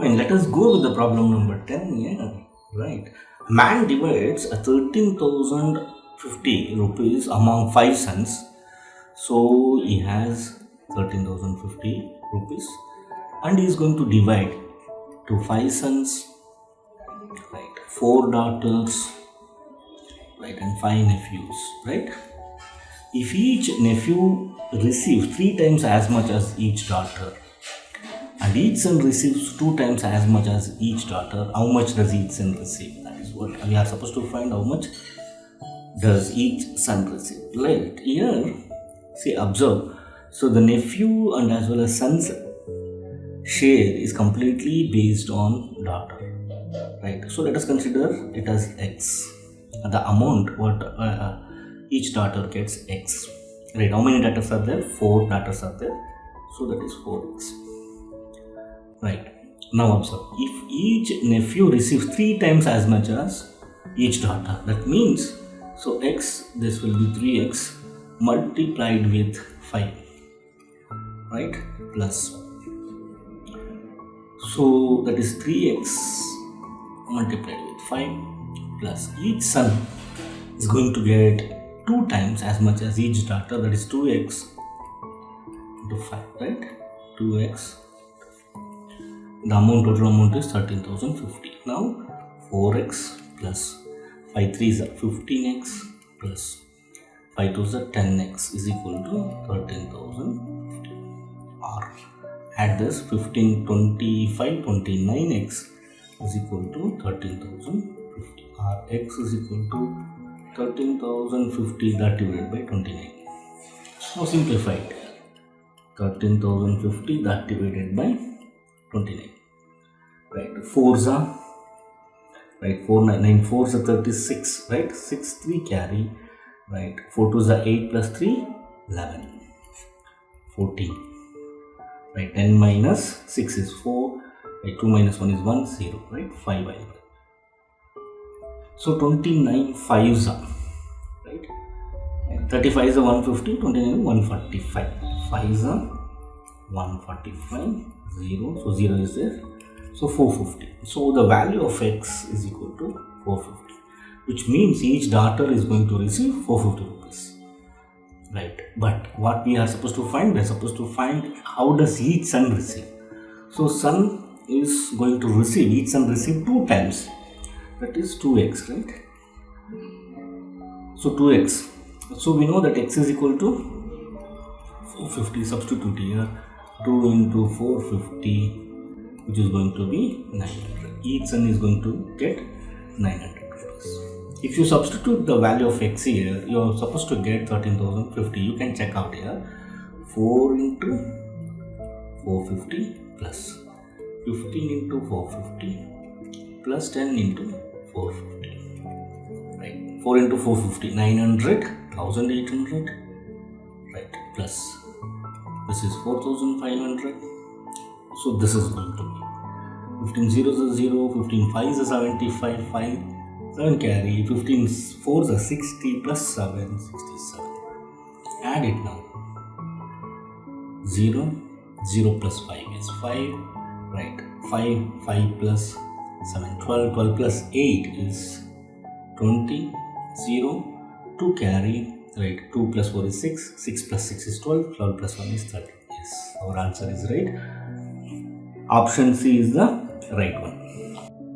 Fine, let us go with the problem number 10 here. Right. A man divides a 13,050 rupees among 5 sons. So he has 13,050 rupees and he is going to divide to 5 sons, right, 4 daughters, right, and 5 nephews, right. If each nephew receives 3 times as much as each daughter and each son receives 2 times as much as each daughter, how much does each son receive? That is what we are supposed to find. How much does each son receive? Right here, see, observe. So the nephew and as well as son's share is completely based on daughter, right? So let us consider it as X. The amount what each daughter gets X, right? How many daughters are there? 4 daughters are there, so that is 4X, right? Now observe, if each nephew receives 3 times as much as each daughter, that means, so X, this will be 3X multiplied with 5, right, plus, so that is 3X multiplied with 5 plus each son is going to get 2 times as much as each daughter, that is 2X into 5, right, 2X. The total amount is 13,050. Now 4X plus 5 3s are 15X plus 5 2s are 10X is equal to 13,000. R. Add this 15, 25, 29X is equal to 13,050. Rx is equal to 13,050 that divided by 29. Now simplified. 13,050 that divided by 29. Right. 4s are, right, 4 9 4s are 36, right, 6 3 carry, right, 4 2s are 8 plus 3 11, 14, right, 10 minus 6 is 4, right, 2 minus 1 is 1, 0, right, 5 I. So 29 5s are, right, 35 is a 150, 29 145, 5s are 145, 0, so 0 is there, so 450. So the value of X is equal to 450, which means each daughter is going to receive 450 rupees, right. But what we are supposed to find, we are supposed to find how does each son receive. So son is going to receive, each son receive 2 times, that is 2X, right. So 2X, so we know that X is equal to 450, substitute here, 2 into 450, which is going to be 900. Each son is going to get 900 rupees. If you substitute the value of X here, you are supposed to get 13,050. You can check out here, 4 into 450 plus 15 into 450 plus 10 into 450, right, 4 into 450, 900, 1800, right, plus this is 4500, so this is going to be 15 zeros are 0, 15 5s are 75, 5, 7 carry, 15 4s are 60 plus 7, 67, add it now, 0, 0 plus 5 is 5, right, 5, 5 plus 7, 12, 12 plus 8 is 20, 0, 2 carry, right, 2 plus 4 is 6, 6 plus 6 is 12, 12 plus 1 is 13. Yes, our answer is right. Option C is the right one.